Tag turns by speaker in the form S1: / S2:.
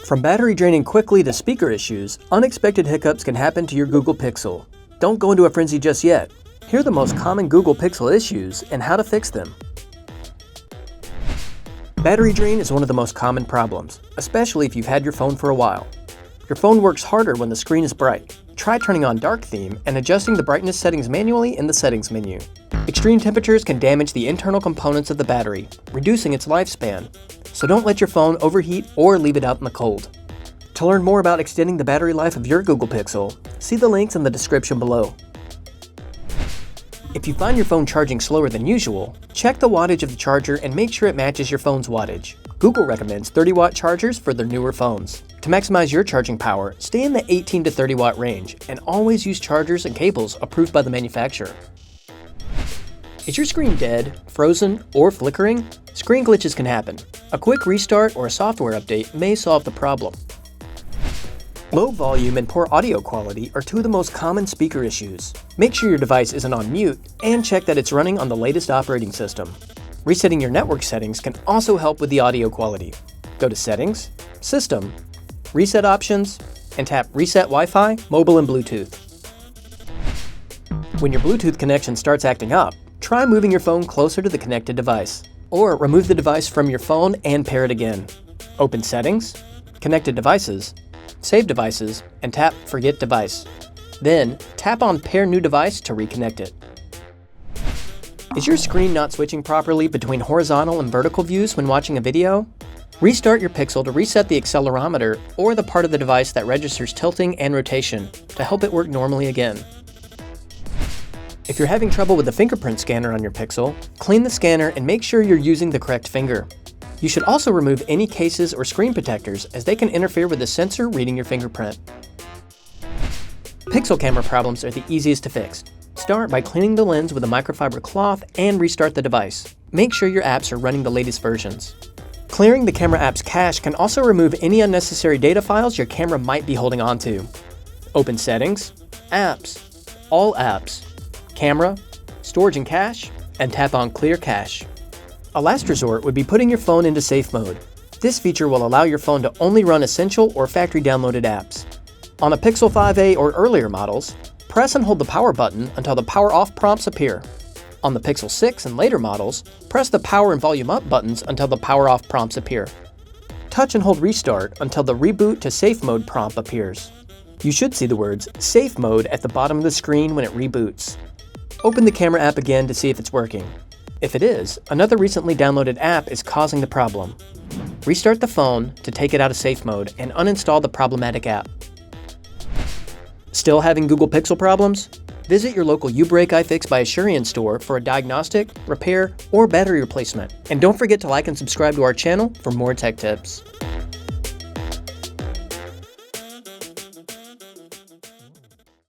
S1: From battery draining quickly to speaker issues, unexpected hiccups can happen to your Google Pixel. Don't go into a frenzy just yet. Here are the most common Google Pixel issues and how to fix them. Battery drain is one of the most common problems, especially if you've had your phone for a while. Your phone works harder when the screen is bright. Try turning on dark theme and adjusting the brightness settings manually in the settings menu. Extreme temperatures can damage the internal components of the battery, reducing its lifespan. So don't let your phone overheat or leave it out in the cold. To learn more about extending the battery life of your Google Pixel, see the links in the description below. If you find your phone charging slower than usual, check the wattage of the charger and make sure it matches your phone's wattage. Google recommends 30-watt chargers for their newer phones. To maximize your charging power, stay in the 18 to 30 watt range and always use chargers and cables approved by the manufacturer. Is your screen dead, frozen, or flickering? Screen glitches can happen. A quick restart or a software update may solve the problem. Low volume and poor audio quality are two of the most common speaker issues. Make sure your device isn't on mute and check that it's running on the latest operating system. Resetting your network settings can also help with the audio quality. Go to Settings, System, Reset Options, and tap Reset Wi-Fi, Mobile and Bluetooth. When your Bluetooth connection starts acting up, try moving your phone closer to the connected device. Or remove the device from your phone and pair it again. Open Settings, Connected Devices, Save Devices, and tap Forget Device. Then, tap on Pair New Device to reconnect it. Is your screen not switching properly between horizontal and vertical views when watching a video? Restart your Pixel to reset the accelerometer or the part of the device that registers tilting and rotation to help it work normally again. If you're having trouble with the fingerprint scanner on your Pixel, clean the scanner and make sure you're using the correct finger. You should also remove any cases or screen protectors as they can interfere with the sensor reading your fingerprint. Pixel camera problems are the easiest to fix. Start by cleaning the lens with a microfiber cloth and restart the device. Make sure your apps are running the latest versions. Clearing the camera app's cache can also remove any unnecessary data files your camera might be holding onto. Open Settings, Apps, All Apps, Camera, Storage and Cache, and tap on Clear Cache. A last resort would be putting your phone into safe mode. This feature will allow your phone to only run essential or factory downloaded apps. On a Pixel 5a or earlier models, press and hold the power button until the power off prompts appear. On the Pixel 6 and later models, press the power and volume up buttons until the power off prompts appear. Touch and hold restart until the reboot to safe mode prompt appears. You should see the words safe mode at the bottom of the screen when it reboots. Open the camera app again to see if it's working. If it is, another recently downloaded app is causing the problem. Restart the phone to take it out of safe mode and uninstall the problematic app. Still having Google Pixel problems? Visit your local uBreakiFix by Asurion store for a diagnostic, repair, or battery replacement. And don't forget to like and subscribe to our channel for more tech tips.